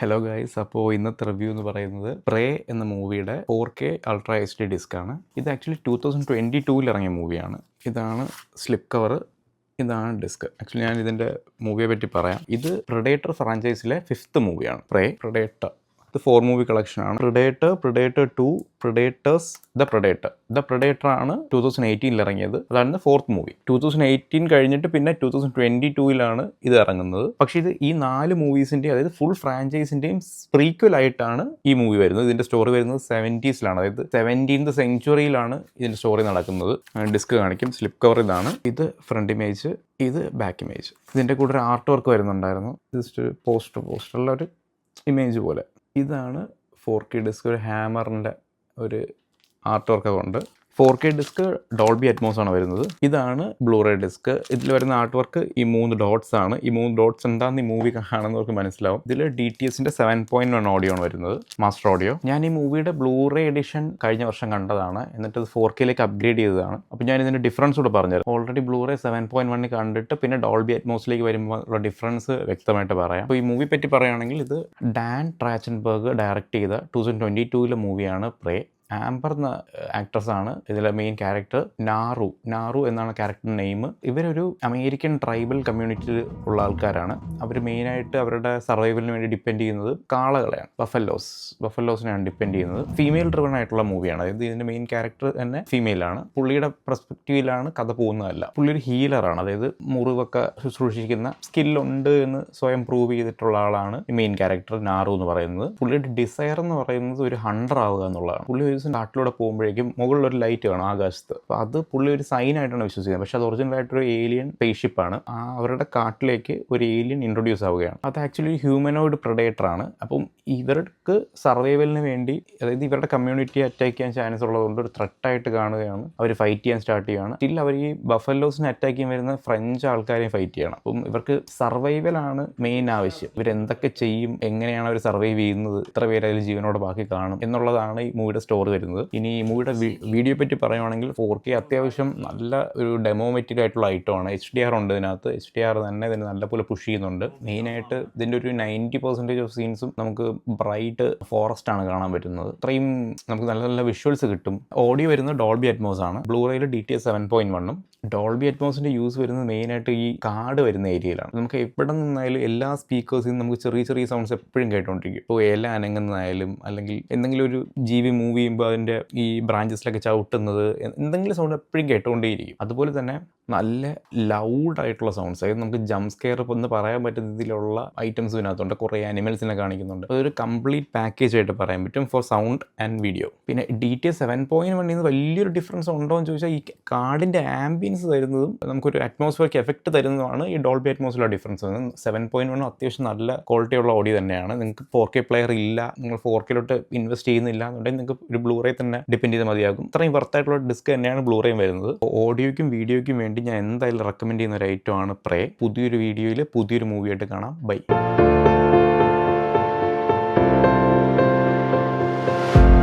Hello guys, അപ്പോൾ ഇന്നത്തെ review എന്ന് പറയുന്നത് പ്രേ എന്ന മൂവിയുടെ 4K അൾട്രാ HD ഡിസ്ക്കാണ്. ഇത് ആക്ച്വലി 2022 ഇറങ്ങിയ മൂവിയാണ്. ഇതാണ് സ്ലിപ്പ് കവർ, ഇതാണ് ഡിസ്ക്. ആക്ച്വലി ഞാൻ ഇതിൻ്റെ മൂവിയെ പറ്റി പറയാം. ഇത് പ്രെഡേറ്റർ ഫ്രാഞ്ചൈസിലെ 5th മൂവിയാണ്. പ്രെഡേറ്റർ ഇത് 4 മൂവി കളക്ഷനാണ്. പ്രെഡേറ്റർ 2, പ്രെഡേറ്റേഴ്സ്, ദ പ്രെഡേറ്റർ ആണ് 2018 ഇറങ്ങിയത്. അതാണ് 4th മൂവി. 2018 കഴിഞ്ഞിട്ട് പിന്നെ 2022 ഇത് ഇറങ്ങുന്നത്. പക്ഷേ ഇത് ഈ 4 മൂവീസിൻ്റെ, അതായത് ഫുൾ ഫ്രാഞ്ചൈസിൻ്റെയും പ്രീക്വൽ ആയിട്ടാണ് ഈ മൂവി വരുന്നത്. ഇതിൻ്റെ സ്റ്റോറി വരുന്നത് 70s, അതായത് 17th സെഞ്ച്വറിയിലാണ് ഇതിൻ്റെ സ്റ്റോറി നടക്കുന്നത്. ഡിസ്ക് കാണിക്കും. സ്ലിപ്പ് കവർ ഇതാണ്. ഇത് ഫ്രണ്ട് ഇമേജ്, ഇത് ബാക്ക് ഇമേജ്. ഇതിൻ്റെ കൂടെ ഒരു ആർട്ട് വർക്ക് വരുന്നുണ്ടായിരുന്നു. ജസ്റ്റ് പോസ്റ്ററുള്ള ഒരു ഇമേജ് പോലെ. ഇതാണ് 4K ഡിസ്ക്. ഒരു ഹാമറിൻ്റെ ഒരു ആർട്ട് വർക്കൊക്കെ ഉണ്ട്. 4K ഡിസ്ക് ഡോൾബി അറ്റ്മോസ് ആണ് വരുന്നത്. ഇതാണ് ബ്ലൂറേ ഡിസ്ക്. ഇതിൽ വരുന്ന ആർട്ട് വർക്ക് ഈ 3 ഡോട്ട്സ് ആണ്. ഈ 3 ഡോട്ട്സ് എന്താണെന്ന് ഈ മൂവി കാണുന്നവർക്ക് മനസ്സിലാവും. ഇതിൽ DTSൻ്റെ 7.1 ഓഡിയോ ആണ് വരുന്നത്, മാസ്റ്റർ ഓഡിയോ. ഞാൻ ഈ മൂവിയുടെ ബ്ലൂറേ എഡിഷൻ കഴിഞ്ഞ വർഷം കണ്ടതാണ്. എന്നിട്ട് ഇത് 4Kയിലേക്ക് അപ്ഗ്രേഡ് ചെയ്തതാണ്. അപ്പോൾ ഞാൻ ഇതിൻ്റെ ഡിഫറൻസ് കൂടെ പറഞ്ഞുതരാം. ഓൾറെഡി ബ്ലൂറേ 7.1 കണ്ടിട്ട് പിന്നെ ഡോൾബി അറ്റ്മോസിലേക്ക് വരുമ്പോൾ ഉള്ള ഡിഫറൻസ് വ്യക്തമായിട്ട് പറയാം. അപ്പോൾ ഈ മൂവി പറ്റി പറയുകയാണെങ്കിൽ, ഇത് ഡാൻ ട്രാച്ചൻബർഗ് ഡയറക്റ്റ് ചെയ്ത 2022 മൂവിയാണ് പ്രേ. ആംബർ എന്ന ആക്ട്രസ്സാണ് ഇതിലെ മെയിൻ ക്യാരക്ടർ. നാറു എന്നാണ് ക്യാരക്ടർ നെയിം. ഇവരൊരു അമേരിക്കൻ ട്രൈബൽ കമ്മ്യൂണിറ്റിയിൽ ഉള്ള ആൾക്കാരാണ്. അവർ മെയിനായിട്ട് അവരുടെ സർവൈവലിന് വേണ്ടി ഡിപ്പെൻഡ് ചെയ്യുന്നത് കാളകളെയാണ്, ബഫല്ലോസിനെയാണ് ഡിപ്പെൻഡ് ചെയ്യുന്നത്. ഫീമെയിൽ ഡ്രിവൺ ആയിട്ടുള്ള മൂവിയാണ്. അതായത് ഇതിൻ്റെ മെയിൻ ക്യാരക്ടർ തന്നെ ഫീമെയിലാണ്. പുള്ളിയുടെ പെർസ്പെക്റ്റീവിലാണ് കഥ പോകുന്നതല്ല. പുള്ളി ഒരു ഹീലറാണ്. അതായത് മുറിവൊക്കെ ശുശ്രൂഷിക്കുന്ന സ്കില്ലുണ്ട് എന്ന് സ്വയം പ്രൂവ് ചെയ്തിട്ടുള്ള ആളാണ് മെയിൻ ക്യാരക്ടർ നാറു എന്ന് പറയുന്നത്. പുള്ളിയുടെ ഡിസയർ എന്ന് പറയുന്നത് ഒരു ഹണ്ടർ ആവുക എന്നുള്ളതാണ്. പുള്ളി ഒരു നാട്ടിലൂടെ പോകുമ്പോഴേക്കും മുകളിലൊരു ലൈറ്റ് കാണും ആകാശത്ത്. അപ്പോൾ അത് പുള്ളി ഒരു സൈൻ ആയിട്ടാണ് വിശ്വസിക്കുന്നത്. പക്ഷെ അത് ഒറിജിനലായിട്ടൊരു ഏലിയൻ സ്പേസ്ഷിപ്പാണ്. അവരുടെ കാട്ടിലേക്ക് ഒരു ഏലിയൻ ഇൻട്രൊഡ്യൂസ് ആവുകയാണ്. അത് ആക്ച്വലി ഹ്യൂമനോയിഡ് പ്രെഡേറ്റർ ആണ്. അപ്പം ഇവർക്ക് സർവൈവലിന് വേണ്ടി, അതായത് ഇവരുടെ കമ്മ്യൂണിറ്റിയെ അറ്റാക്ക് ചെയ്യാൻ ചാൻസ് ഉള്ളതുകൊണ്ട് ഒരു ത്രെട്ടായിട്ട് കാണുകയാണ്. അവർ ഫൈറ്റ് ചെയ്യാൻ സ്റ്റാർട്ട് ചെയ്യുകയാണ്. സ്റ്റിൽ അവർ ഈ ബഫല്ലോസിനെ അറ്റാക്ക് ചെയ്യാൻ വരുന്ന ഫ്രഞ്ച് ആൾക്കാരെയും ഫൈറ്റ് ചെയ്യണം. അപ്പം ഇവർക്ക് സർവൈവലാണ് മെയിൻ ആവശ്യം. ഇവരെന്തൊക്കെ ചെയ്യും, എങ്ങനെയാണ് അവർ സർവൈവ് ചെയ്യുന്നത്, എത്ര പേര് അതിൽ ജീവനോട് ബാക്കി കാണും എന്നുള്ളതാണ് ഈ മൂവിയുടെ സ്റ്റോറി വരുന്നത്. ഇനി ഈ മൂവിയുടെ വീഡിയോ പറ്റി പറയുകയാണെങ്കിൽ, 4K അത്യാവശ്യം നല്ല ഒരു ഡെമോ മെറ്റീരിയൽ ആയിട്ടുള്ള ഐറ്റമാണ്. HDR ഉണ്ട് ഇതിനകത്ത്. HDR തന്നെ ഇതിന് നല്ലപോലെ പുഷ് ചെയ്യുന്നുണ്ട്. മെയിനായിട്ട് ഇതിൻ്റെ ഒരു 90% ഓഫ് സീൻസും നമുക്ക് ബ്രൈറ്റ് ഫോറസ്റ്റ് ആണ് കാണാൻ പറ്റുന്നത്. അത്രയും നമുക്ക് നല്ല നല്ല വിഷ്വൽസ് കിട്ടും. ഓഡിയോ വരുന്നത് ഡോൾബി അറ്റ്മോസ് ആണ്. ബ്ലൂറേയിൽ DTS 7.1. ഡോൾബി അറ്റ്മോസിൻ്റെ യൂസ് വരുന്നത് മെയിനായിട്ട് ഈ കാട് വരുന്ന ഏരിയയിലാണ്. നമുക്ക് എവിടെ നിന്നായാലും എല്ലാ സ്പീക്കേഴ്സിൽ നിന്നും നമുക്ക് ചെറിയ ചെറിയ സൗണ്ട്സ് എപ്പോഴും കേട്ടുകൊണ്ടിരിക്കും. ഇപ്പോൾ ഇല അനങ്ങുന്നതായാലും, അല്ലെങ്കിൽ എന്തെങ്കിലും ഒരു ജീവി മൂവ് ചെയ്യുമ്പോൾ അതിൻ്റെ ഈ ബ്രാഞ്ചസിലൊക്കെ ചവിട്ടുന്നത്, എന്തെങ്കിലും സൗണ്ട് എപ്പോഴും കേട്ടുകൊണ്ടേയിരിക്കും. അതുപോലെ തന്നെ നല്ല ലൗഡായിട്ടുള്ള സൗണ്ട്സ്, അതായത് നമുക്ക് ജംപ് സ്കെയർ എന്ന് പറയാൻ പറ്റുന്ന രീതിയിലുള്ള ഐറ്റംസ് ഇതിനകത്തുണ്ട്. കുറേ ആനിമൽസിനെ കാണിക്കുന്നുണ്ട്. അതൊരു കംപ്ലീറ്റ് പാക്കേജ് ആയിട്ട് പറയാൻ പറ്റും ഫോർ സൗണ്ട് ആൻഡ് വീഡിയോ. പിന്നെ DTS 7.1 വലിയൊരു ഡിഫറൻസ് ഉണ്ടോ എന്ന് ചോദിച്ചാൽ, ഈ കാടിൻ്റെ ആംബിയൻസ് തരുന്നതും നമുക്കൊരു അറ്റ്മോസ്ഫിയർക്ക് എഫക്റ്റ് തരുന്നതുമാണ് ഈ ഡോൾബി അറ്റ്മോസിലുള്ള ഡിഫറൻസ്. 7.1 അത്യാവശ്യം നല്ല ക്വാളിറ്റിയുള്ള ഓഡിയോ തന്നെയാണ്. നിങ്ങൾക്ക് 4K പ്ലെയർ ഇല്ല, നിങ്ങൾ 4Kയിലോട്ട് ഇൻവെസ്റ്റ് ചെയ്യുന്നില്ല എന്നുണ്ടെങ്കിൽ നിങ്ങൾക്ക് ഒരു ബ്ലൂറേ തന്നെ ഡിപ്പെൻഡ് ചെയ്ത് മതിയാകും. ഇത്രയും വർത്തായിട്ടുള്ള ഡിസ്ക് തന്നെയാണ് ബ്ലൂറേയും വരുന്നത്. ഓഡിയോയ്ക്കും വീഡിയോയ്ക്കും വേണ്ടി ഞാൻ എന്തായാലും റെക്കമെൻഡ് ചെയ്യുന്ന ഒരു ഐറ്റമാണ് പ്രേ. പുതിയൊരു വീഡിയോയിൽ പുതിയൊരു മൂവിയായിട്ട് കാണാം. ബൈ.